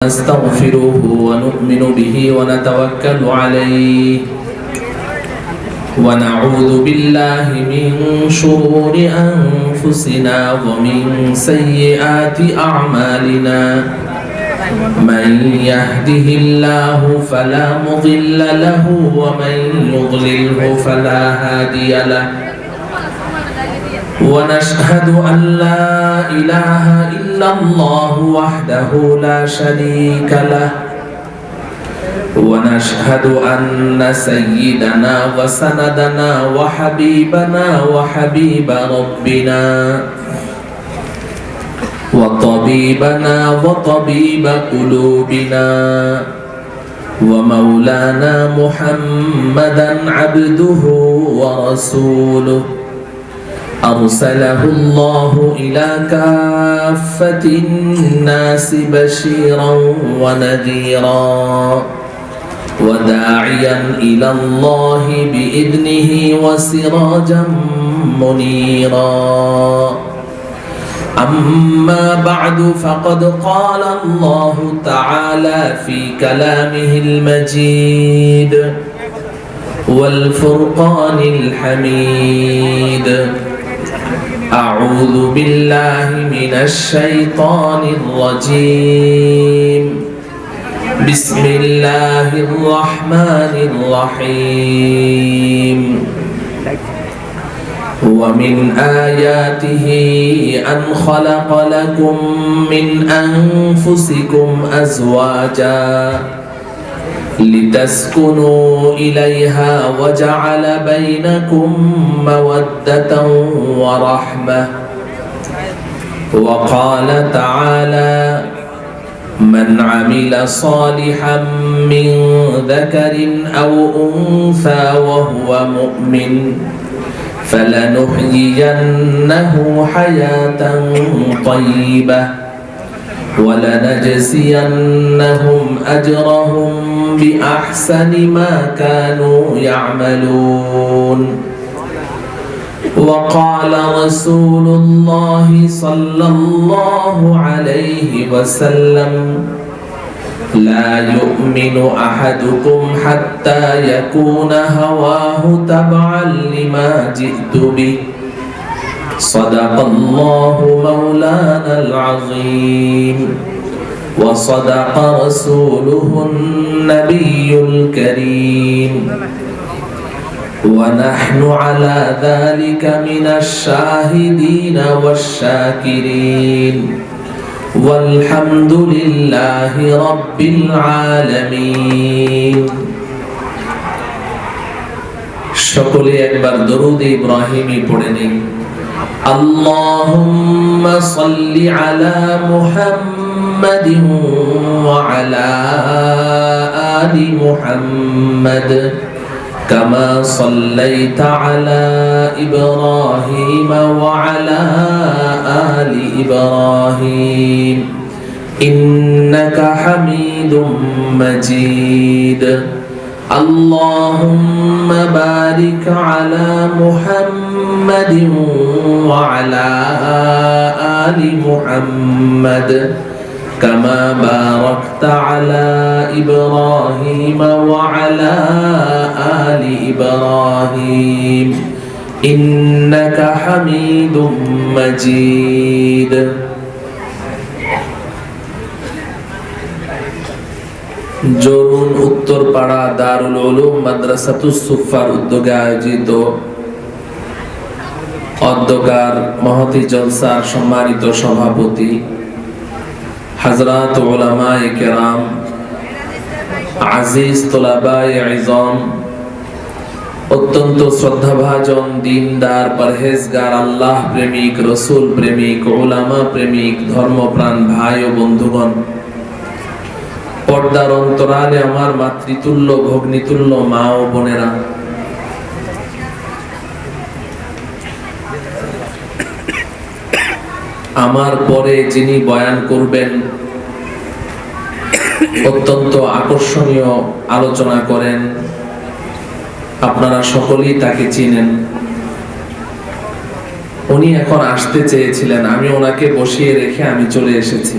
نستغفره ونؤمن به ونتوكل عليه ونعوذ بالله من شرور أنفسنا ومن سيئات أعمالنا من يهده الله فلا مضل له ومن يضلله فلا هادي له ونشهد أن لا إله إلا الله وحده لا شريك له ونشهد أن سيدنا وسندنا وحبيبنا وحبيب ربنا وطبيبنا وطبيب قلوبنا ومولانا محمدا عبده ورسوله أرسله الله إلى كافة الناس بشيرا ونذيرا وداعيا إلى الله بإذنه وسراجا منيرا أما بعد فقد قال الله تعالى في كلامه المجيد والفرقان الحميد أعوذ بالله من الشيطان الرجيم بسم الله الرحمن الرحيم ومن آياته أن خلق لكم من أنفسكم أزواجا لتسكنوا إليها وجعل بينكم مودة ورحمة وقال تعالى من عمل صالحا من ذكر أو أنثى وهو مؤمن فلنحيينه حياة طيبة ولنجزينهم أجرهم بأحسن ما كانوا يعملون وقال رسول الله صلى الله عليه وسلم لا يؤمن أحدكم حتى يكون هواه تبعا لما جئت به صدق الله مولانا العظيم وصدق رسوله النبي الكريم ونحن على ذلك من الشاهدين والشاكرين والحمد لله رب العالمين সকলে একবার দরুদ ইব্রাহিমি পড়ে নিন اللهم صل على محمد وعلى آل محمد كما صليت على إبراهيم وعلى آل إبراهيم إنك حميد مجيد اللهم بارك على محمد وعلى آل محمد كما باركت على إبراهيم وعلى آل إبراهيم إنك حميد مجيد জরুন উত্তরপাড়া দারুল উলুম মাদ্রাসাতুস সুফার উদ্যোগে আয়োজিত অধ্যকার মহতি জলসার সম্মানিত সভাপতি হযরত উলামায়ে কেরাম আজিজ তুলাবায়ে ইজম অত্যন্ত শ্রদ্ধাভাজন দিনদার পরহেজগার আল্লাহ প্রেমিক রসুল প্রেমিক উলামা প্রেমিক ধর্মপ্রাণ ভাই ও বন্ধুগণ পর্দার অন্তরালে আমার মাতৃতুল্য ভগ্নিতুল্য মা ও বোনেরা আমার পরে যিনি বয়ান করবেন অত্যন্ত আকর্ষণীয় আলোচনা করেন আপনারা সকলেই তাকে চিনেন উনি এখন আসতে চেয়েছিলেন, আমি ওনাকে বসিয়ে রেখে আমি চলে এসেছি।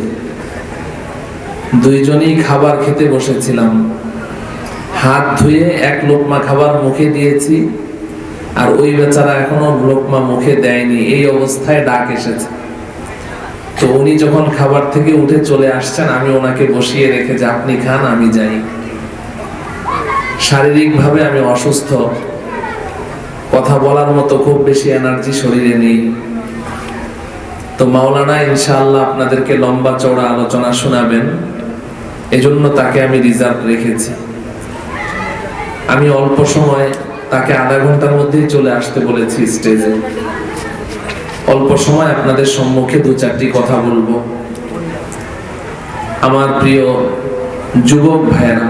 দুইজনেই খাবার খেতে বসেছিলাম, হাত ধুয়ে এক লোকমা খাবার মুখে দিয়েছি, আর ওই বেচারা এখনো লোকমা মুখে দেয়নি। এই অবস্থায় ডাক এসেছে। তো উনি যখন খাবার থেকে উঠে চলে আসছেন, আমি ওনাকে বসিয়ে রেখে যে আপনি খান, আমি যাই। শারীরিকভাবে আমি অসুস্থ, কথা বলার মতো খুব বেশি এনার্জি শরীরে নেই। তো মাওলানা ইনশাআল্লাহ আপনাদেরকে লম্বা চওড়া আলোচনা শোনাবেন, এজন্য তাকে আমি রিজার্ভ রেখেছি। আমি অল্প সময় তাকে আধা ঘন্টার মধ্যেই চলে আসতে বলেছি স্টেজে। অল্প সময় আপনাদের সম্মুখে দু চারটি কথা বলবো। আমার প্রিয় যুবক ভাইয়েরা,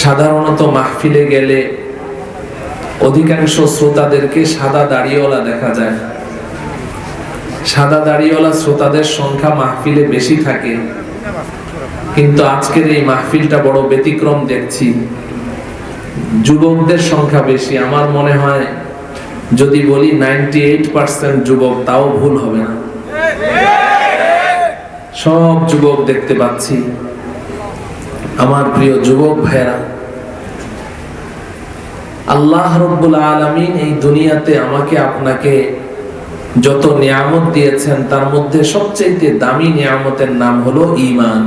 সাধারণত মাহফিলে গেলে অধিকাংশ শ্রোতাদেরকে সাদা দাড়িওয়ালা দেখা যায়। সাদা দাড়িওয়ালা শ্রোতাদের সংখ্যা মাহফিলে বেশি থাকে, কিন্তু আজকের এই মাহফিলটা বড় ব্যতিক্রম দেখছি। যুবকদের সংখ্যা বেশি। আমার মনে হয় যদি বলি 98% যুবক, তাও ভুল হবে না। সব যুবক দেখতে পাচ্ছি। আমার প্রিয় যুবক ভাইরা, আল্লাহ রাব্বুল আলামিন এই দুনিয়াতে আমাকে আপনাকে যত নিয়ামত দিয়েছেন, তার মধ্যে সবচেয়ে দামি নিয়ামতের নাম হলো ঈমান।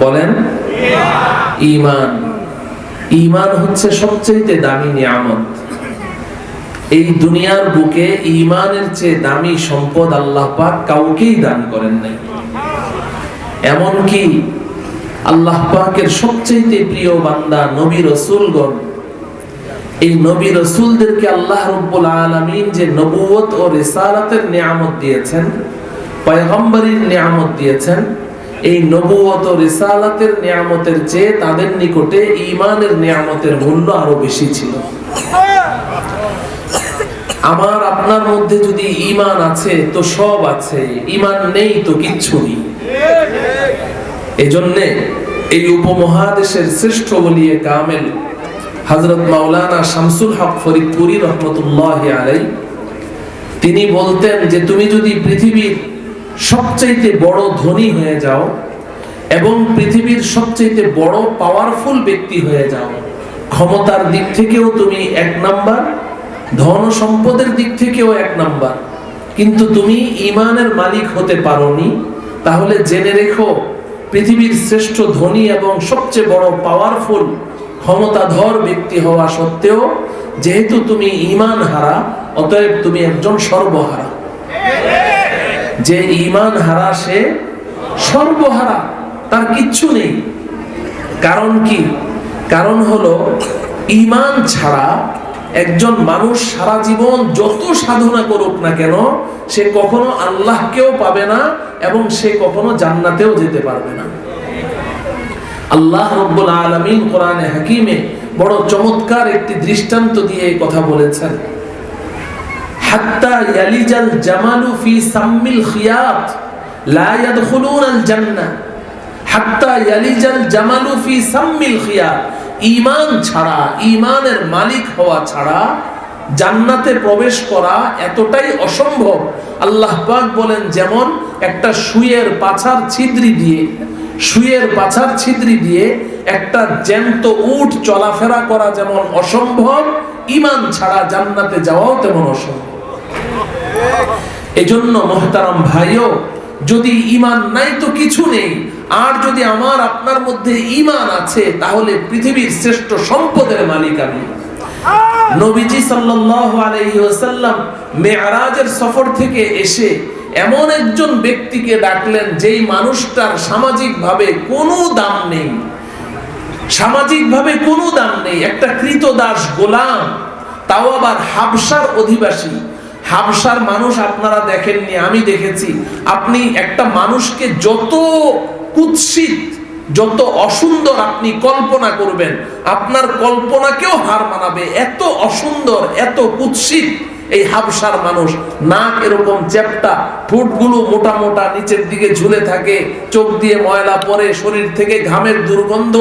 বলেন ঈমান। ঈমান হচ্ছে সবচেয়ে দামি নিয়ামত। এই দুনিয়ার বুকে ঈমানের চেয়ে দামি সম্পদ আল্লাহ পাক কাউকেই দান করেন নাই। এমনকি আল্লাহ পাকের সবচেয়ে প্রিয় বান্দা নবী রাসূলগণ, এই নবী রাসূলদেরকে আল্লাহ রাব্বুল আলামিন যে নবুয়ত ও রিসালাতের নিয়ামত দিয়েছেন, পয়গম্বরীর নিয়ামত দিয়েছেন, এই নবুয়ত ও রিসালাতের নিয়ামতের চেয়ে তাদের নিকটে ঈমানের নিয়ামতের মূল্য আরো বেশি ছিল। আমার আপনার মধ্যে যদি ঈমান আছে তো সব আছে, ঈমান নেই তো কিচ্ছু নেই। এজন্য এই উপমহাদেশের শ্রেষ্ঠ ওলিয়ে কামেল হযরত মাওলানা শামসুল হক ফরিদপুরি রহমতুল্লাহি আলাইহি, তিনি বলতেন যে তুমি যদি পৃথিবীর সবচাইতে বড় ধনী হয়ে যাও এবং পৃথিবীর সবচাইতে বড় পাওয়ারফুল ব্যক্তি হয়ে যাও, ক্ষমতার দিক থেকেও তুমি এক নাম্বার, ধন সম্পদের দিক থেকেও এক নাম্বার, কিন্তু তুমি ঈমানের মালিক হতে পারোনি, তাহলে জেনে রেখো পৃথিবীর শ্রেষ্ঠ ধনী এবং সবচেয়ে বড় পাওয়ারফুল ক্ষমতাধর ব্যক্তি হওয়া সত্ত্বেও যেহেতু তুমি ঈমান হারা, অতএব তুমি একজন সর্বহারা। যে ঈমান হারা সে সর্বহারা, তার কিচ্ছু নেই। কারণ কি? কারণ হলো ঈমান ছাড়া একজন মানুষ সারা জীবন যত সাধনা করুক না কেন, সে কখনো আল্লাহকেও পাবে না এবং সে কখনো জান্নাতেও যেতে পারবে না। আল্লাহ রাব্বুল আলামিন কোরআনে হাকিমে বড় চমৎকার একটি দৃষ্টান্ত দিয়ে এই কথা বলেছেন, হাত্তা ইয়ালিজাল জামালু ফি সাম্মিল খিয়াত লা ইয়াদখুলুনাল জান্নাহ। হাত্তা ইয়ালিজাল জামালু ফি সাম্মিল খিয়াত, ঈমান ছাড়া, ঈমানের মালিক হওয়া ছাড়া জান্নাতে প্রবেশ করা এতটাই অসম্ভব। আল্লাহ পাক বলেন, যেমন একটা সুইয়ের পাছার ছিদ্রি দিয়ে একটা জ্যান্ত উট চলাফেরা করা যেমন অসম্ভব, ঈমান ছাড়া জান্নাতে যাওয়াও তেমন অসম্ভব। এজন্য মুহতারাম ভাইও, যদি ঈমান নাই তো কিছু নেই, আর যদি আমার আপনার মধ্যে ঈমান আছে, তাহলে পৃথিবীর শ্রেষ্ঠ সম্পদের মালিক আমি। নবীজি সাল্লাল্লাহু আলাইহি ওয়াসাল্লাম মেরাজের সফর থেকে এসে এমন একজন ব্যক্তিকে ডাকলেন, যেই মানুষটার সামাজিকভাবে কোনো দাম নেই, সামাজিকভাবে কোনো দাম নেই, একটা কৃতদাস গোলাম, তাও আবার হাবশার অধিবাসী। হাবশার মানুষ আপনারা দেখেননি, আমি দেখেছি। আপনি একটা মানুষকে যত কুৎসিত, যত অসুন্দর আপনি কল্পনা করবেন, আপনার কল্পনাকেও হার মানাবে, এত অসুন্দর, এত কুৎসিত এই হাবশার মানুষ। নাক এরকম চ্যাপ্টা, ঠোঁটগুলো মোটা মোটা নিচের দিকে ঝুলে থাকে, চোখ দিয়ে ময়লা পড়ে, শরীর থেকে ঘামের দুর্গন্ধ।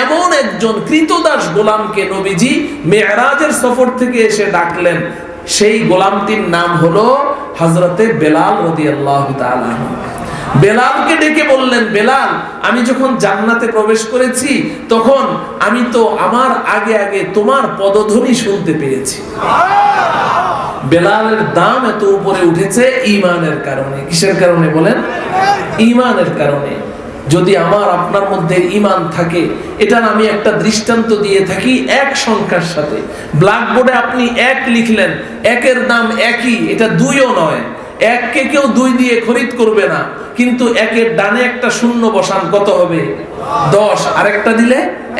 এমন একজন কৃতদাস গোলামকে নবীজি মেরাজের সফর থেকে এসে ডাকলেন। সেই গোলামটির নাম হলো হযরতে বেলাল রাদিয়াল্লাহু তাআলা। বেলালকে ডেকে বললেন, বেলাল, আমি যখন জান্নাতে প্রবেশ করেছি তখন আমি তো আমার আগে আগে তোমার পদধ্বনি শুনতে পেয়েছি। বেলালের দাম এত উপরে উঠেছে ঈমানের কারণে। কিসের কারণে বলেন? ঈমানের কারণে। যদি আমার আপনার মধ্যে ঈমান থাকে, এটার আমি একটা দৃষ্টান্ত দিয়ে থাকি এক সংখ্যার সাথে। ব্ল্যাকবোর্ডে আপনি এক লিখলেন, একের দাম একই, এটা দুইও নয়। এককে কেউ দুই দিয়ে খরিদ করবে না, কিন্তু একের ডানে একটা শূন্য বসান, কত হবে? 10। আরেকটা দিলে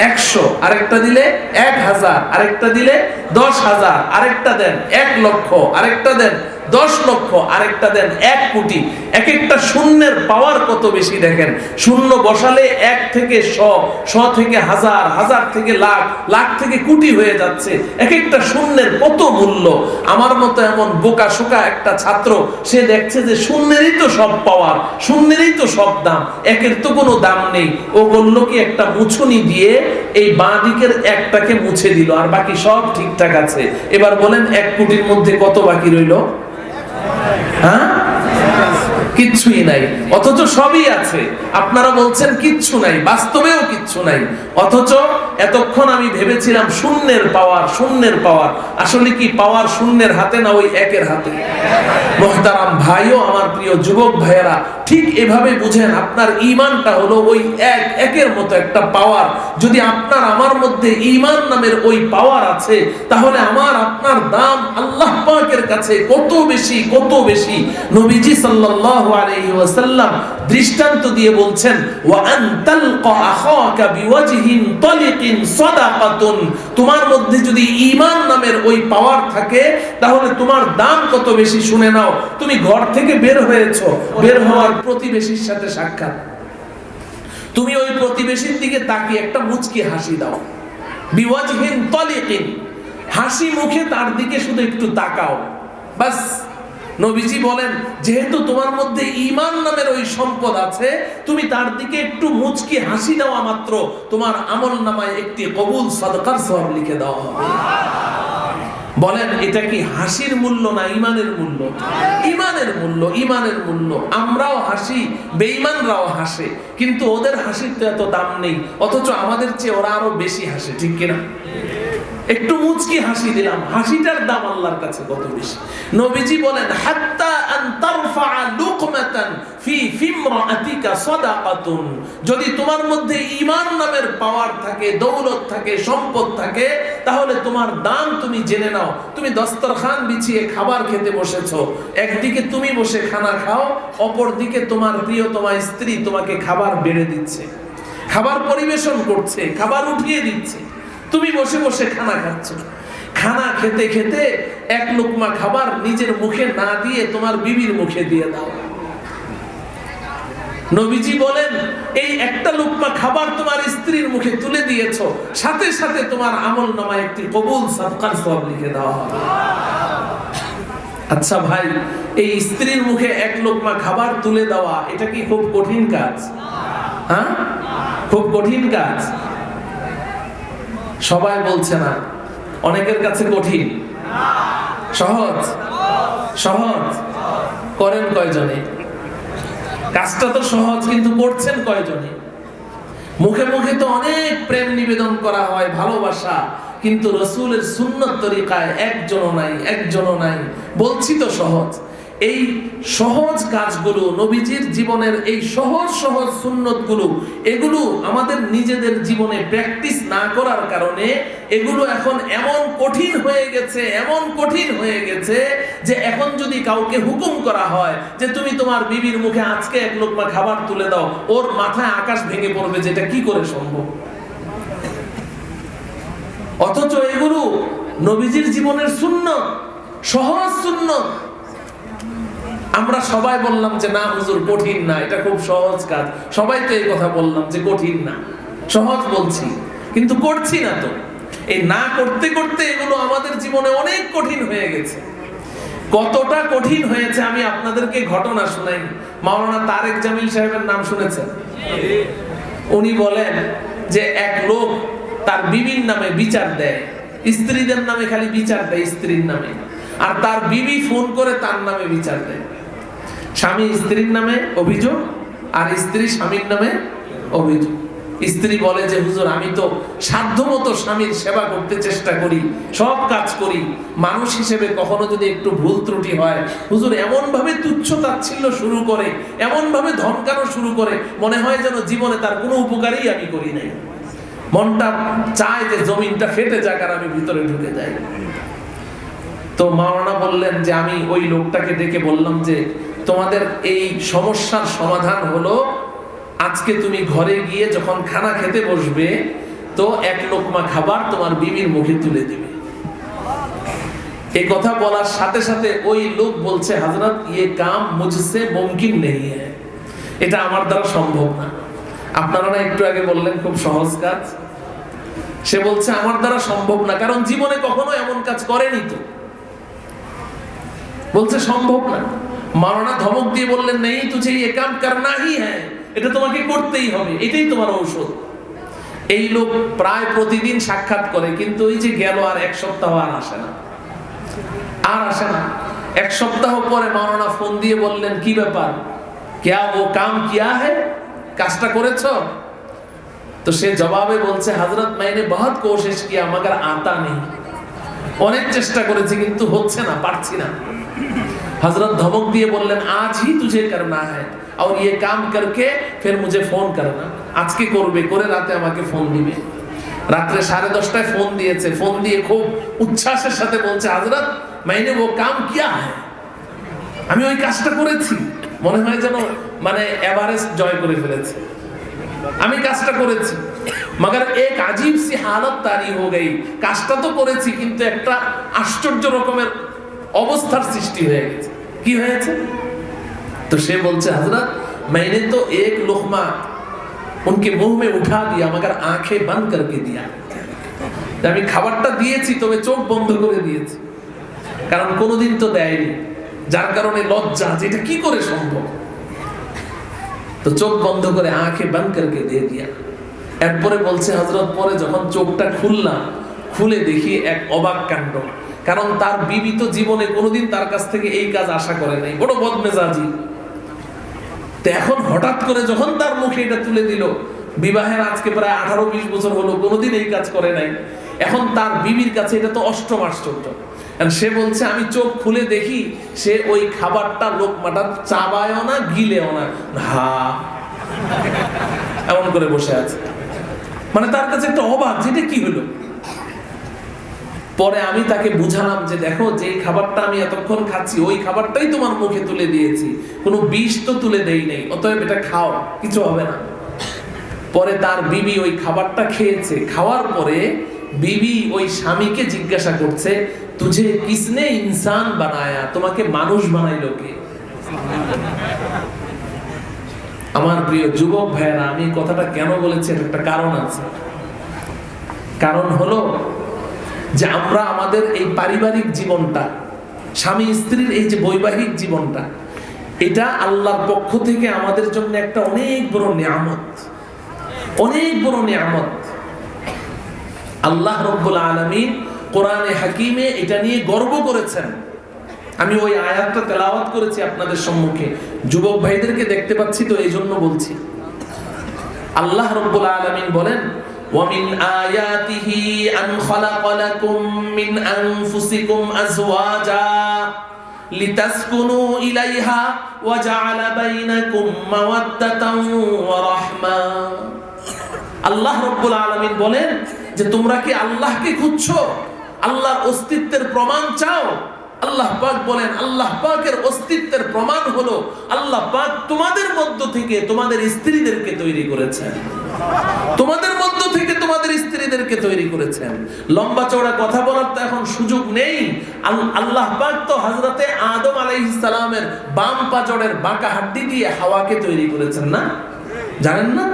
100, আরেকটা দিলে 1000, আরেকটা দিলে 10,000, আরেকটা দেন 1 লক্ষ, আরেকটা দেন 10 লক্ষ, আরেকটা দেন 1 কোটি। এক একটা শূন্যের পাওয়ার কত বেশি দেখেন। শূন্য বসালে 1 থেকে 100, 100 থেকে 1000, 1000 থেকে লাখ, লাখ থেকে কোটি হয়ে যাচ্ছে। এক একটা শূন্যের কত মূল্য। আমার মতো এমন বোকা শোকা একটা ছাত্র, সে দেখছে যে শূন্যেরই তো সব পাওয়ার, শূন্যেরই তো সব দাম, একের তো কোনো দাম নেই। ও বলল কি, একটা মুছুনি দিয়ে এই বাঁ দিকের একটাকে মুছে দিল, আর বাকি সব ঠিকঠাক আছে। এবার বলেন 1 কোটির মধ্যে কত বাকি রইল? হ্যাঁ, কিচ্ছুই নাই। অথচ সবই আছে। আপনারা বলছেন কিচ্ছু নাই, বাস্তবেও কিচ্ছু নাই। অথচ এতক্ষণ আমি ভেবেছিলাম শূন্যের পাওয়ার, শূন্যের পাওয়ার। আসলে কি পাওয়ার শূন্যের হাতে না ওই একের হাতে? মুহতারাম ভাইও, আমার প্রিয় যুবক ভাইয়েরা, ঠিক এভাবে বুঝেন, আপনার ঈমানটা হলো ওই একের মতো একটা পাওয়ার। যদি আপনার আমার মধ্যে ঈমান নামের ওই পাওয়ার আছে, তাহলে আমার আপনার দাম আল্লাহ পাকের কাছে কত বেশি, কত বেশি। নবীজি সাল্লাল্লাহু আলাইহি ওয়াসাল্লাম দৃষ্টান্ত দিয়ে বলছেন, ওয়া আনতালকা আখাকা বিওয়াজহিন তালিকিন সাদাকাতুন। তোমার মধ্যে যদি ঈমান নামের ওই পাওয়ার থাকে, তাহলে তোমার দাম কত বেশি শুনে নাও। তুমি ঘর থেকে বের হয়েছো, বের হওয়ার প্রতিবেশীর সাথে সাক্ষাৎ, তুমি ওই প্রতিবেশীর দিকে তাকিয়ে একটা মুচকি হাসি দাও, বিওয়াজহিন তালিকিন, হাসি মুখে তার দিকে শুধু একটু তাকাও, বাস। নবীজি বলেন, যেহেতু তোমার মধ্যে ঈমান নামের ওই সম্পদ আছে, তুমি তার দিকে একটু মুচকি হাসি দেওয়া মাত্র তোমার আমলনামায় একটি কবুল সাদকার সওয়াব লিখে দেওয়া হবে। বলেন, এটা কি হাসির মূল্য না ঈমানের মূল্য? ঈমানের মূল্য, ঈমানের মূল্য। আমরাও হাসি, বেঈমানরাও হাসে, কিন্তু ওদের হাসির তো এত দাম নেই, অথচ আমাদের চেয়ে ওরা আরো বেশি হাসে, ঠিক কিনা? একটু মুচকি হাসি দিলাম, হাসিটার দাম আল্লাহর কাছে কত বেশি। নবীজি বলেন, হাত্তা আন তারফা লুকমাতান ফি ফিমরাতিকা সাদাকাতুন। যদি তোমার মধ্যে ঈমান নামের পাওয়ার থাকে, দৌলত থাকে, সম্পদ থাকে, তাহলে তোমার দাম তুমি জেনে নাও। তুমি দস্তরখান বিছিয়ে খাবার খেতে বসেছো, একদিকে তুমি বসে খানা খাও, অপর দিকে তোমার প্রিয়তমা স্ত্রী তোমাকে খাবার বেড়ে দিচ্ছে, খাবার পরিবেশন করছে, খাবার উঠিয়ে দিচ্ছে, তুমি বসে বসে খানা খাচ্ছ। খানা খেতে খেতে 1 লোকমা খাবার নিজের মুখে না দিয়ে তোমার বিবির মুখে দিয়ে দাও। নবীজি বলেন, এই একটা লোকমা খাবার তোমার স্ত্রীর মুখে তুলে দিয়েছো, সাথে সাথে তোমার আমলনামায় একটি কবুল সাদকার সওয়াব লিখে দেওয়া হবে। আচ্ছা ভাই, এই স্ত্রীর মুখে 1 লোকমা খাবার তুলে দেওয়া, এটা কি খুব কঠিন কাজ? হ্যাঁ, খুব কঠিন কাজ। সবাই বলছে না, অনেকের কাছে কঠিন। সহজ? সহজ। করেন কয়জনে? কাজটা তো সহজ, কিন্তু করছেন কয়জনে? মুখে মুখে তো অনেক প্রেম নিবেদন করা হয়, ভালোবাসা, কিন্তু রাসূলের সুন্নাত তরিকায় একজনও নাই, একজনও নাই। বলছি তো সহজ। এই সহজ কাজগুলো, নবীজির জীবনের এই সহজ সহজ সুন্নতগুলো, এগুলো আমাদের নিজেদের জীবনে প্র্যাকটিস না করার কারণে এগুলো এখন এমন কঠিন হয়ে গেছে, এমন কঠিন হয়ে গেছে যে এখন যদি কাউকে হুকুম করা হয় যে তুমি তোমার বিবির মুখে আজকে 1 লোকমা খাবার তুলে দাও, ওর মাথায় আকাশ ভেঙে পড়বে, যেটা কি করে সম্ভব। অথচ এগুলো নবীজির জীবনের সুন্নত, সহজ সুন্নত। আমরা সবাই বললাম যে না হুজুর কঠিন না, এটা খুব সহজ কাজ। সবাই তো এই কথা বললাম যে কঠিন না, সহজ বলছি, কিন্তু করছি না তো। এই না করতে করতে এগুলো আমাদের জীবনে অনেক কঠিন হয়ে গেছে। কতটা কঠিন হয়েছে আমি আপনাদেরকে ঘটনা শোনাই। মাওলানা তারেক জামিল সাহেবের নাম শুনেছেন? উনি বলেন যে এক লোক তার বিবির নামে বিচার দেয়, স্ত্রীদের নামে খালি বিচার দেয়, স্ত্রীর নামে, আর তার বিবি ফোন করে তার নামে বিচার দেয়। স্বামী স্ত্রীর নামে অভিযোগ আর স্ত্রী স্বামীর নামে অভিযোগ। স্ত্রী বলে যে হুজুর আমি তো সাধ্যমতো স্বামীর সেবা করতে চেষ্টা করি, সব কাজ করি, মানুষ হিসেবে কখনো যদি একটু ভুল ত্রুটি হয় হুজুর এমন ভাবে তুচ্ছ তাচ্ছিল্য শুরু করে, এমন ভাবে ধমকানো শুরু করে, মনে হয় যেন জীবনে তার কোনো উপকারই আমি করি নাই। মনটা চায় যে জমিনটা ফেটে যাক আর আমি ভিতরে ঢুকে যাই। তো মাওলানা বললেন যে আমি ওই লোকটাকে ডেকে বললাম যে তোমাদের এই সমস্যার সমাধান হলো আজকে তুমি ঘরে গিয়ে যখন খানা খেতে বসবে তো এক লোকমা খাবার তোমার বিবির মুখে তুলে দিবে। এই কথা বলার সাথে সাথে ওই লোক বলছে হযরত ये काम मुझसे मुमकिन नहीं है, এটা আমার দ্বারা সম্ভব না। আপনারা না একটু আগে বললেন খুব সহজ কাজ, সে বলছে আমার দ্বারা সম্ভব না, কারণ জীবনে কখনো এমন কাজ করেনি তো, বলছে সম্ভব না। মাওলানা ধমক দিয়ে বললেন নেই তুঝে ये काम करना ही है, এটা তোমাকে করতেই হবে, এটাই তোমার ঔষধ। এই লোক প্রায় প্রতিদিন সাক্ষাৎ করে, কিন্তু ওই যে গেল আর এক সপ্তাহ আর আসে না, আর আসে না। এক সপ্তাহ পরে মাওলানা ফোন দিয়ে বললেন কি ব্যাপার, क्या वो काम किया है, কাজটা করেছো? তো সে জবাবে বলছে হযরত मैंने बहुत कोशिश किया मगर आता नहीं, অনেক চেষ্টা করেছি কিন্তু হচ্ছে না, পারছি না। हजरत धमक दिए बोललेन आज ही तुझे करना है और ये काम करके फिर मुझे फोन करना, আজকে করবে, করে রাতে আমাকে ফোন দিবে। রাতে 10:30টায় ফোন দিয়েছে, ফোন দিয়ে খুব উচ্ছ্বাসের সাথে বলছে হযরত मैंने वो काम किया है, আমি ওই কাজটা করেছি। মনে হয় যেন মানে এভারেস্ট জয় করে ফেলেছে, আমি কাজটা করেছি। मगर एक अजीब सी हालत तारी हो गई, কাজটা তো করেছি কিন্তু একটা আশ্চর্য রকমের অবস্থার সৃষ্টি হয়ে গেছে। কি হয়েছে? तो সে বলছে हजरत मैंने तो एक लुकमा उनके मुंह में उठा दिया मगर आंखें बंद करके दिया, আমি খাবারটা দিয়েছি তবে চোখ বন্ধ করে দিয়েছি, কারণ কোনোদিন তো দেয়নি, যার কারণে লজ্জা যেটা কি করে সম্ভব। তো চোখ বন্ধ করে আঁখে বন্ধ করকে দিয়ে দিয়া। এরপরে বলছে হযরত পরে যখন চোখটা খুললাম, খুলে দেখি এক অবাক কাণ্ড, কারণ তার বিবি তো জীবনে কোনোদিন তার কাছ থেকে এই কাজ আশা করে নাই, বড় বদমেজাজি। তো এখন হঠাৎ করে যখন তার মুখে এটা তুলে দিল, বিবাহের আজকে প্রায় 18-20 বছর হলো, কোনোদিন এই কাজ করে নাই, এখন তার বিবির কাছে এটা তো অষ্টম আশ্চর্য। সে বলছে আমি চোখ খুলে দেখি সে ওই খাবারটা লোকমাটা চাবায়ও না, গিলেও না, হা এমন করে বসে আছে। মানে তার কাছে একটা অবাক, যেটা কি হলো। পরে আমি তাকে বুঝালাম যে দেখো যে খাবারটা আমি এতক্ষণ খাচ্ছি ওই খাবারটাই তোমার মুখে তুলে দিয়েছি, কোনো বিষ তো তুলে দেই নাই, অতএব এটা খাও, কিছু হবে না। পরে তার বিবি ওই খাবারটা খেয়েছে, খাওয়ার পরে বিবি ওই স্বামীকে জিজ্ঞাসা করছে তুঝে কিসনে ইনসান বানায়া, তোমাকে মানুষ বানাইলো কে? আমার প্রিয় যুবক ভাইরা, আমি কথাটা কেন বলেছি একটা কারণ আছে। কারণ হলো যে আমরা আমাদের এই পারিবারিক জীবনটা, স্বামী স্ত্রীর এই যে বৈবাহিক জীবনটা, এটা আল্লাহর পক্ষ থেকে আমাদের জন্য একটা অনেক বড় নিয়ামত, অনেক বড় নিয়ামত। আল্লাহ রাব্বুল আলামিন কোরআনে হাকিমে এটা নিয়ে গর্ব করেছেন। আমি ওই আয়াতটা তেলাওয়াত করেছি আপনাদের সম্মুখে, যুবক ভাইদেরকে দেখতে পাচ্ছি তো এই জন্য বলছি। আল্লাহ রাব্বুল আলামিন বলেন وَمِنْ آيَاتِهِ أَنْ خَلَقَ لَكُمْ مِنْ أَنْفُسِكُمْ أَزْوَاجًا لِتَسْكُنُوا إِلَيْهَا وَجَعَلَ بَيْنَكُمْ مَوَدَّةً وَرَحْمَةً। আল্লাহ রাব্বুল আলামিন বলেন যে তোমরা কি আল্লাহকে খুঁজছো, আল্লাহর অস্তিত্বের প্রমাণ চাও? আল্লাহ পাক বলেন আল্লাহ পাকের অস্তিত্বের প্রমাণ হলো আল্লাহ পাক তোমাদের মধ্য থেকে তোমাদের স্ত্রীদেরকে তৈরি করেছেন, তোমাদের মধ্য থেকে তোমাদের স্ত্রীদেরকে তৈরি করেছেন। লম্বা চওড়া কথা বলার তো এখন সুযোগ নেই। আল্লাহ পাক তো হযরতে আদম আলাইহিস সালামের বাম পাজরের বাঁকা হাড্ডি দিয়ে হাওয়াকে তৈরি করেছেন না, জানেন না?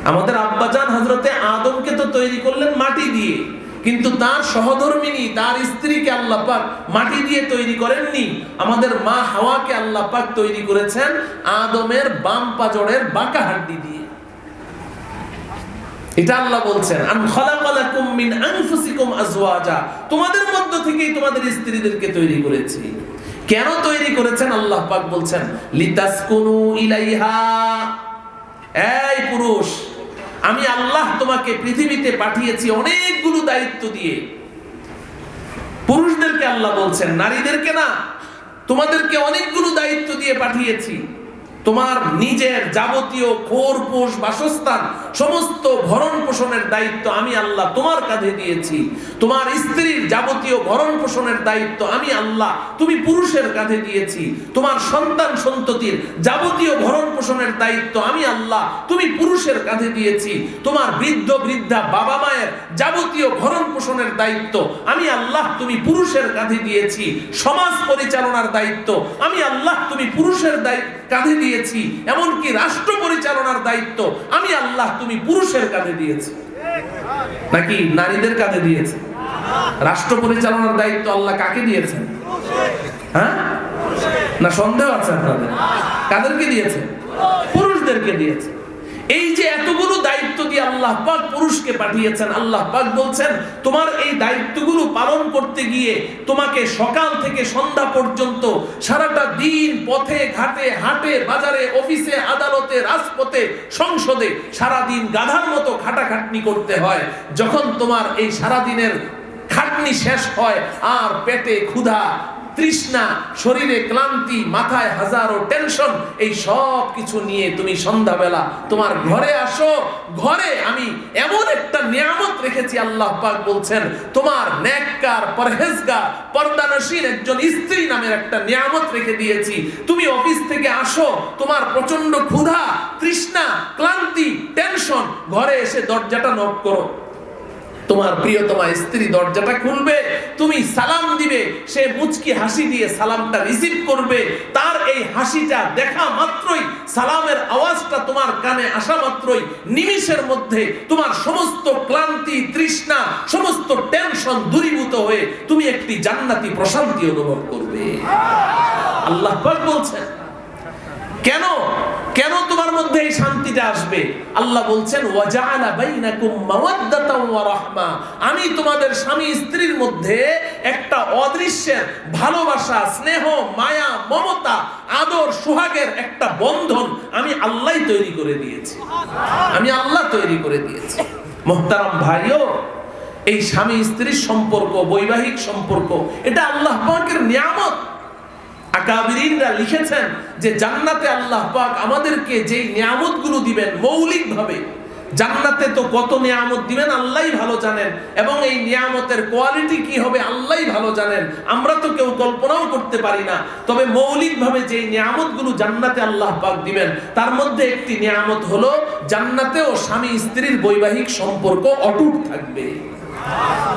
আমাদের আব্বাজান হযরতে আদমকে তো তৈরি করলেন মাটি দিয়ে, কিন্তু তার সহধর্মিনী তার স্ত্রীকে আল্লাহ পাক মাটি দিয়ে তৈরি করেননি। আমাদের মা হাওয়াকে আল্লাহ পাক তৈরি করেছেন আদমের বাম পাজরের বাঁকা হাড্ডি দিয়ে। এটা আল্লাহ বলছেন আন খালাকালাকুম মিন আনফুসিকুম আজওয়াজা, তোমাদের মধ্য থেকেই তোমাদের স্ত্রীদেরকে তৈরি করেছি। কেন তৈরি করেছেন? আল্লাহ পাক বলছেন লিতাসকুনু ইলাইহা। এই পুরুষ, আমি আল্লাহ তোমাকে পৃথিবীতে পাঠিয়েছি অনেকগুলো দায়িত্ব দিয়ে। পুরুষদেরকে আল্লাহ বলছেন, নারীদেরকে না। তোমাদেরকে অনেকগুলো দায়িত্ব দিয়ে পাঠিয়েছি। তোমার নিজের যাবতীয় খোরপোশ, বাসস্থান, সমস্ত ভরণ পোষণের দায়িত্ব আমি আল্লাহ তোমার কাঁধে দিয়েছি। তোমার স্ত্রীর যাবতীয় ভরণ পোষণের দায়িত্ব আমি আল্লাহ তুমি পুরুষের কাঁধে দিয়েছি। তোমার সন্তান সন্ততির যাবতীয় ভরণ পোষণের দায়িত্ব আমি আল্লাহ তুমি পুরুষের কাঁধে দিয়েছি। তোমার বৃদ্ধ বৃদ্ধা বাবা মায়ের যাবতীয় ভরণ পোষণের দায়িত্ব আমি আল্লাহ তুমি পুরুষের কাঁধে দিয়েছি। সমাজ পরিচালনার দায়িত্ব আমি আল্লাহ তুমি পুরুষের কাঁধে দিয়েছি। এমনকি রাষ্ট্র পরিচালনার দায়িত্ব আমি আল্লাহ তুমি পুরুষের কাঁধে দিয়েছি। নাকি নারীদের কাঁধে দিয়েছে? রাষ্ট্র পরিচালনার দায়িত্ব আল্লাহ কাকে দিয়েছেন? হ্যাঁ, না সন্দেহ আছে আপনাদের? কাদেরকে দিয়েছে? পুরুষদেরকে দিয়েছে। এই যে এতগুলো দায়িত্ব দিয়ে আল্লাহ পাক পুরুষকে পাঠিয়েছেন, আল্লাহ পাক বলছেন তোমার এই দায়িত্বগুলো পালন করতে গিয়ে তোমাকে সকাল থেকে সন্ধ্যা পর্যন্ত সারাটা দিন পথে ঘাটে হাটে বাজারে অফিসে আদালতে রাজপথে সংসদে সারাদিন গাধার মতো খাটাখাটনি করতে হয়। যখন তোমার এই সারাদিনের খাটনি শেষ হয় আর পেটে ক্ষুধা, তৃষ্ণা, শরীরে ক্লান্তি, মাথায় হাজারো টেনশন, এই সব কিছু নিয়ে তুমি সন্ধ্যাবেলা তোমার ঘরে আসো। ঘরে আমি এমন একটা নিয়ামত রেখেছি, আল্লাহ পাক বলছেন তোমার নেককার, পরহেজগার, পর্দানশীল একজন স্ত্রী নামের একটা নিয়ামত রেখে দিয়েছি। তুমি অফিস থেকে আসো, তোমার প্রচন্ড ক্ষুধা, তৃষ্ণা, ক্লান্তি, টেনশন, ঘরে এসে দরজাটা নক করো। তোমার প্রিয়তমা স্ত্রী দরজাটা খুলবে, তুমি সালাম দিবে, সে মুচকি হাসি দিয়ে সালামটা রিসিভ করবে। তার এই হাসিটা দেখা মাত্রই, সালামের আওয়াজটা তোমার কানে আসা মাত্রই নিমিষের মধ্যে তোমার সমস্ত ক্লান্তি, তৃষ্ণা, সমস্ত টেনশন দূরীভূত হয়ে তুমি একটি জান্নাতি প্রশান্তি অনুভব করবে। আল্লাহ পাক বলছেন কেন কেন তোমার মধ্যে এই শান্তিটা আসবে? আল্লাহ বলছেন ওয়াজআলা বাইনাকুম মাওয়াদ্দাতাও ওয়া রাহমা। আমি তোমাদের স্বামী স্ত্রীর মধ্যে একটা অদৃশ্যের ভালোবাসা, স্নেহ, মায়া, মমতা, আদর, সোহাগের একটা বন্ধন আমি আল্লাহই তৈরি করে দিয়েছি। আমি আল্লাহ তৈরি করে দিয়েছি। মুহতারাম ভাইও, এই স্বামী স্ত্রীর সম্পর্ক, বৈবাহিক সম্পর্ক, এটা আল্লাহ পাকের নিয়ামত। আকাবিরিনরা লিখেছেন যে জান্নাতে আল্লাহ পাক আমাদেরকে যেই নিয়ামতগুলো দিবেন মৌলিকভাবে, জান্নাতে তো কত নিয়ামত দিবেন আল্লাহই ভালো জানেন, এবং এই নিয়ামতের কোয়ালিটি কি হবে আল্লাহই ভালো জানেন। আমরা তো কেউ কল্পনাও করতে পারি না। তবে মৌলিকভাবে যেই নিয়ামতগুলো জান্নাতে আল্লাহ পাক দিবেন, তার মধ্যে একটি নিয়ামত হলো জান্নাতেও স্বামী স্ত্রীর বৈবাহিক সম্পর্ক অটুট থাকবে।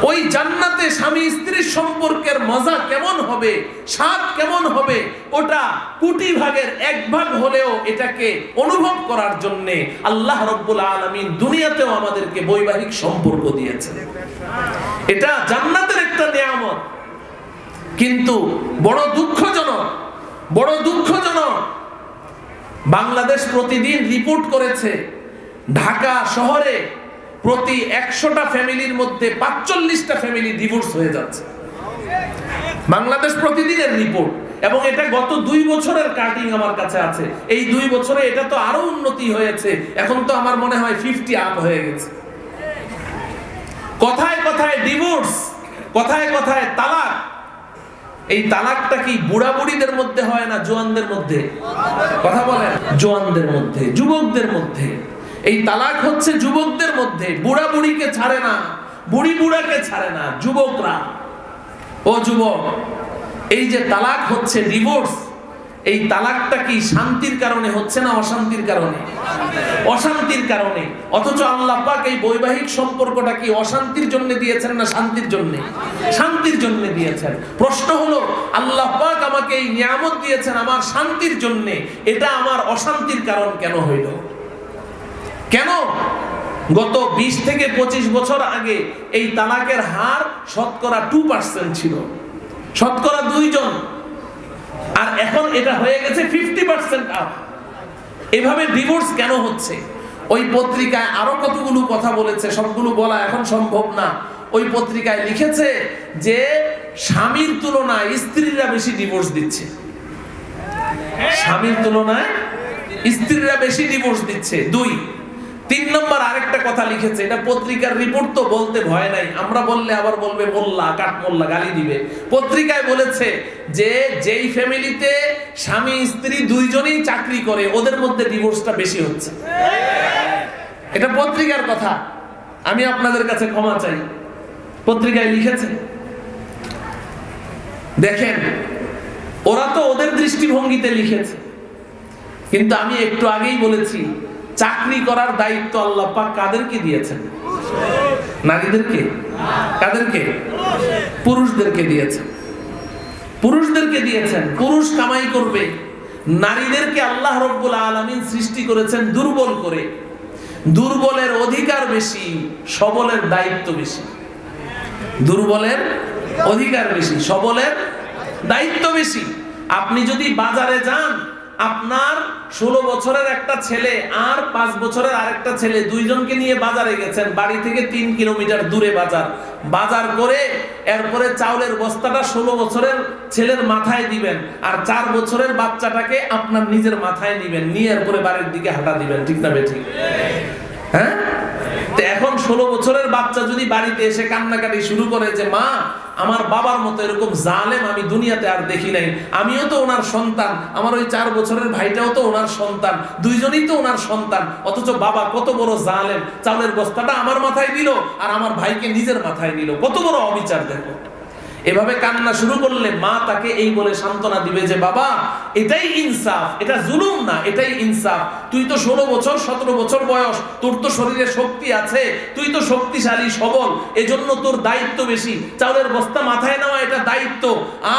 ওই জান্নাতে স্বামী স্ত্রীর সম্পর্কের মজা কেমন হবে, স্বাদ কেমন হবে, ওটা কোটি ভাগের এক ভাগ হলেও এটাকে অনুভব করার জন্য আল্লাহ রাব্বুল আলামিন দুনিয়াতেও আমাদেরকে বৈবাহিক সম্পর্ক দিয়েছেন। এটা জান্নাতের একটা নিয়ামত। কিন্তু বড় দুঃখজনক বাংলাদেশ প্রতিদিন রিপোর্ট করেছে ঢাকা শহরে প্রতি 100টা ফ্যামিলির মধ্যে 45টা ফ্যামিলি ডিভোর্স হয়ে যাচ্ছে। বাংলাদেশ প্রতিদিনের রিপোর্ট, এবং এটা গত 2 বছরের কাটিং আমার কাছে আছে। এই 2 বছরে এটা তো আরো উন্নতি হয়েছে, এখন তো আমার মনে হয় 50 আপ হয়ে গেছে। কথায় কথায় ডিভোর্স, কথায় কথায় তালাক। এই তালাকটা কি বুড়া বুড়িদের মধ্যে হয় না জোয়ানদের মধ্যে? কথা বলেন। জোয়ানদের মধ্যে, যুবকদের মধ্যে। এই তালাক হচ্ছে যুবকদের মধ্যে। বুড়া বুড়িকে ছাড়ে না, বুড়ি বুড়াকে ছাড়ে না, যুবকরা। ও যুবক, এই যে তালাক হচ্ছে, ডিভোর্স, এই তালাকটা কি শান্তির কারণে হচ্ছে না অশান্তির কারণে? অশান্তির কারণে। অথচ আল্লাহ পাক এই বৈবাহিক সম্পর্কটা কি অশান্তির জন্য দিয়েছেন না শান্তির জন্য? শান্তির জন্য দিয়েছেন। প্রশ্ন হলো, আল্লাহ পাক আমাকে এই নিয়ামত দিয়েছেন আমার শান্তির জন্য, এটা আমার অশান্তির কারণ কেন হইল? কেন? গত 20 থেকে 25 বছর আগে এই তালাকের হার শতকরা 2% ছিল, শতকরা 2 জন, আর এখন এটা হয়ে গেছে 50% আপ। এভাবে ডিভোর্স কেন হচ্ছে? ওই পত্রিকায় আরো কতগুলো কথা বলেছে, সবগুলো বলা এখন সম্ভব না। ওই পত্রিকায় লিখেছে যে স্বামীর তুলনায় স্ত্রীরা বেশি ডিভোর্স দিচ্ছে, স্বামীর তুলনায় স্ত্রীরা বেশি ডিভোর্স দিচ্ছে। 2 3 নম্বর আরেকটা কথা লিখেছে, এটা পত্রিকার রিপোর্ট তো বলতে ভয় নাই, আমরা বললে আবার বলবে মোল্লা কাট মোল্লা গালি দিবে। পত্রিকায় বলেছে যে যেই ফ্যামিলিতে স্বামী স্ত্রী দুইজনেই চাকরি করে ওদের মধ্যে ডিভোর্সটা বেশি হচ্ছে। এটা পত্রিকার কথা, আমি আপনাদের কাছে ক্ষমা চাই, পত্রিকায় লিখেছে। দেখেন ওরা তো ওদের দৃষ্টিভঙ্গিতে লিখেছে, কিন্তু আমি একটু আগেই বলেছি চাকরি করার দায়িত্ব আল্লাহ পাক কাদেরকে দিয়েছেন? নারীদেরকে? কাদেরকে? পুরুষদেরকে দিয়েছেন, পুরুষদেরকে দিয়েছেন। পুরুষ কামাই করবে। নারীদেরকে আল্লাহ রাব্বুল আলামিন সৃষ্টি করেছেন দুর্বল করে। দুর্বলের অধিকার বেশি, সবলের দায়িত্ব বেশি। দুর্বলের অধিকার বেশি, সবলের দায়িত্ব বেশি। আপনি যদি বাজারে যান, আপনার 16 বছরের একটা ছেলে আর 5 বছরের আরেকটা ছেলে, দুইজনকে নিয়ে বাজারে গেছেন, বাড়ি থেকে 3 কিলোমিটার দূরে বাজার, বাজার করে এরপরে চাউলের বস্তাটা 16 বছরের ছেলের মাথায় দিবেন আর 4 বছরের বাচ্চাটাকে আপনার নিজের মাথায় নিবেন, নিয়ে এরপরে বাড়ির দিকে হাঁটা দিবেন, ঠিক না বেঠিক? হ্যাঁ, তো এখন 16 বছরের বাচ্চা যদি বাড়িতে এসে কান্নাকাটি শুরু করে যে মা আমার বাবার মতো এরকম জালেম আমি দুনিয়াতে আর দেখি নাই, আমিও তো ওনার সন্তান, আমার ওই 4 বছরের ভাইটাও তো ওনার সন্তান, দুইজনই তো ওনার সন্তান, অথচ বাবা কত বড় জালেম, চাউলের বস্তাটা আমার মাথায় দিল আর আমার ভাইকে নিজের মাথায় দিল, কত বড় অবিচার দেখো। এভাবে কান্না শুরু করলে মা তাকে এই বলে সান্ত্বনা দিবে যে বাবা এটাই ইনসাফ, এটা জুলুম না, এটাই ইনসাফ। তুই তো 16 বছর 17 বছর বয়স, তোর তো শরীরে শক্তি আছে, তুই তো শক্তিশালী সবল, এজন্য তোর দায়িত্ব বেশি। চাউলের বস্তা মাথায় নেওয়া এটা দায়িত্ব,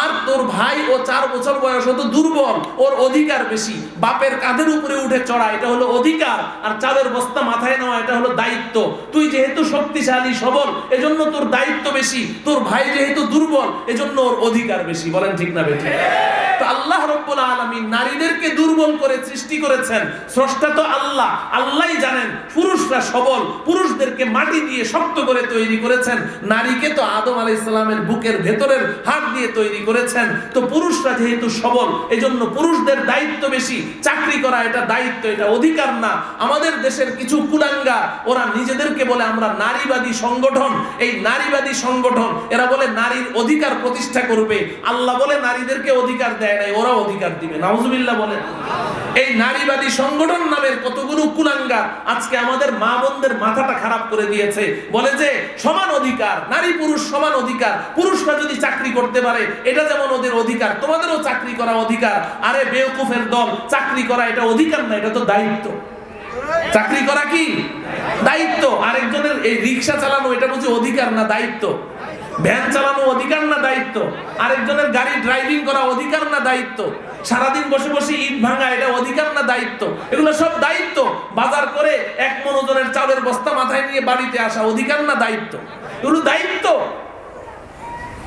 আর তোর ভাই ও 4 বছর বয়স, ও তো দুর্বল, ওর অধিকার বেশি। বাপের কাঁধের উপরে উঠে চড়া এটা হলো অধিকার, আর চাউলের বস্তা মাথায় নেওয়া এটা হলো দায়িত্ব। তুই যেহেতু শক্তিশালী সবল এজন্য তোর দায়িত্ব বেশি, তোর ভাই যেহেতু দুর্বল এজন্য ওর অধিকার বেশি। বলেন ঠিক না বেঠিক? তো আল্লাহ রাব্বুল আলামিন নারীদেরকে দুর্বল করে সৃষ্টি করেছেন। স্রষ্টা তো আল্লাহ, আল্লাহই জানেন পুরুষরা সবল, পুরুষদেরকে মাটি দিয়ে শক্ত করে তৈরি করেছেন। নারীকে তো আদম আলাইহিস সালামের বুকের ভেতরের হাড় দিয়ে তৈরি করেছেন। তো পুরুষরা যেহেতু সবল এজন্য পুরুষদের দায়িত্ব বেশি। চাকরি করা এটা দায়িত্ব, এটা অধিকার না। আমাদের দেশের কিছু কুলাঙ্গা ওরা নিজেদেরকে বলে আমরা নারীবাদী সংগঠন। এই নারীবাদী সংগঠন এরা বলে নারীর অধিকার প্রতিষ্ঠা করবে। আল্লাহ বলে নারীদেরকে অধিকার দেয় নাই, ওরা অধিকার দিবে। নাউজুবিল্লাহ বলে। এই নারীবাদী সংগঠন নামের কতগুলো কুলাঙ্গার আজকে আমাদের মা বোনদের মাথাটা খারাপ করে দিয়েছে। বলে যে সমান অধিকার, নারী পুরুষ সমান অধিকার, পুরুষরা যদি চাকরি করতে পারে এটা যেমন ওদের অধিকার, তোমাদেরও চাকরি করা অধিকার। আরে বেওকুফের দল, চাকরি করা এটা অধিকার না, এটা তো দায়িত্ব। চাকরি করা কি দায়িত্ব? আরেকজনের এই রিকশা চালানো এটা বুঝি অধিকার না দায়িত্ব? ভ্যান চালানো অধিকার না দায়িত্ব? আরেকজনের গাড়ি ড্রাইভিং করা অধিকার না দায়িত্ব? সারাদিন বসে বসে ইট ভাঙা এটা অধিকার না দায়িত্ব? এগুলো সব দায়িত্ব। বাজার করে 1 মণ ওজনের চাউলের বস্তা মাথায় নিয়ে বাড়িতে আসা অধিকার না দায়িত্ব? এগুলো দায়িত্ব।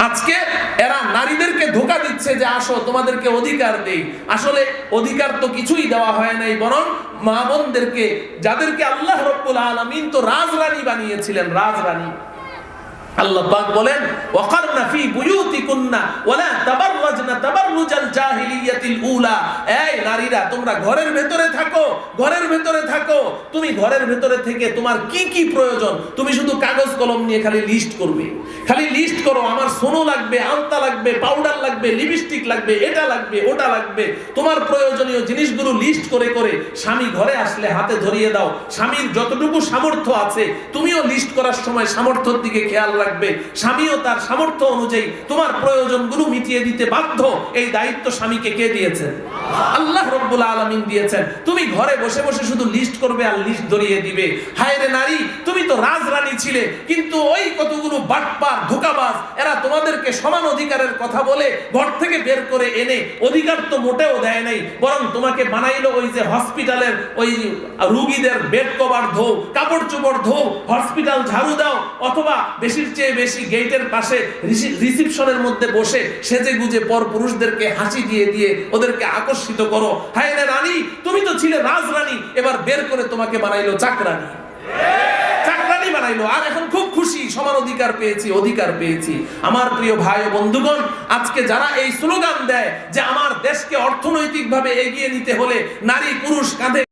আজকে এরা নারীদেরকে ধোঁকা দিচ্ছে যে আসো তোমাদেরকে অধিকার দেই। আসলে অধিকার তো কিছুই দেওয়া হয় নাই, বরং মা বোনদেরকে, যাদেরকে আল্লাহ রাব্বুল আলামিন তো রাজরানী বানিয়েছিলেন, রাজরানী। আল্লাহ পাক বলেন ওয়াকারনা ফি বুয়ুতিকুন্না ওয়ালা তাবাররাজনা তাবাররুজাল জাহিলিয়াতিল উলা। এই নারীরা তোমরা ঘরের ভিতরে থাকো, ঘরের ভিতরে থাকো। তুমি ঘরের ভিতরে থেকে তোমার কি কি প্রয়োজন তুমি শুধু কাগজ কলম নিয়ে খালি লিস্ট করবে, খালি লিস্ট করো। আমার সোনো লাগবে, আলতা লাগবে, পাউডার লাগবে, লিপস্টিক লাগবে, এটা লাগবে, ওটা লাগবে। তোমার প্রয়োজনীয় জিনিসগুলো লিস্ট করে করে স্বামী ঘরে আসলে হাতে ধরিয়ে দাও। স্বামীর যতটুকু সামর্থ্য আছে তুমিও লিস্ট করার সময় সামর্থ্যের দিকে খেয়াল রাখবে। স্বামীও তার সামর্থ্য অনুযায়ী তোমার প্রয়োজনগুলো মিটিয়ে দিতে বাধ্য। এই দায়িত্ব স্বামীকে কে দিয়েছেন? আল্লাহ রাব্বুল আলামিন দিয়েছেন। তুমি ঘরে বসে বসে শুধু লিস্ট করবে আর লিস্ট ধরিয়ে দিবে। হায় রে নারী, তুমি তো রাজরানী ছিলে, কিন্তু ওই কতগুলো বাটপার ধোঁকাবাজ এরা তোমাদেরকে সমান অধিকারের কথা বলে ঘর থেকে বের করে এনে অধিকার তো মোটেও দেয় নাই, বরং তোমাকে বানাইলো ওই যে হসপিটালের ওই রোগীদের বেড কভার ধো, কাপড় চোপড় ধো, হসপিটাল ঝাড়ু দাও, অথবা বেশির চেয়ে বেশি গেটের পাশে রিসিপশনের মধ্যে বসে সেজে গুজে পর পুরুষদেরকে হাসি দিয়ে দিয়ে ওদেরকে আকর্ষিত করো। হায় রে রানী, তুমি তো ছিলে রাজরানী, এবার বের করে তোমাকে বানাইলো চাকরানী। চাকরানী বানাইলো, আর এখন খুব খুশি, সমান অধিকার পেয়েছি, অধিকার পেয়েছি। আমার প্রিয় ভাই ও বন্ধুগণ, আজকে যারা এই স্লোগান দেয় যে আমার দেশকে অর্থনৈতিকভাবে এগিয়ে নিতে হলে নারী পুরুষ কাঁধে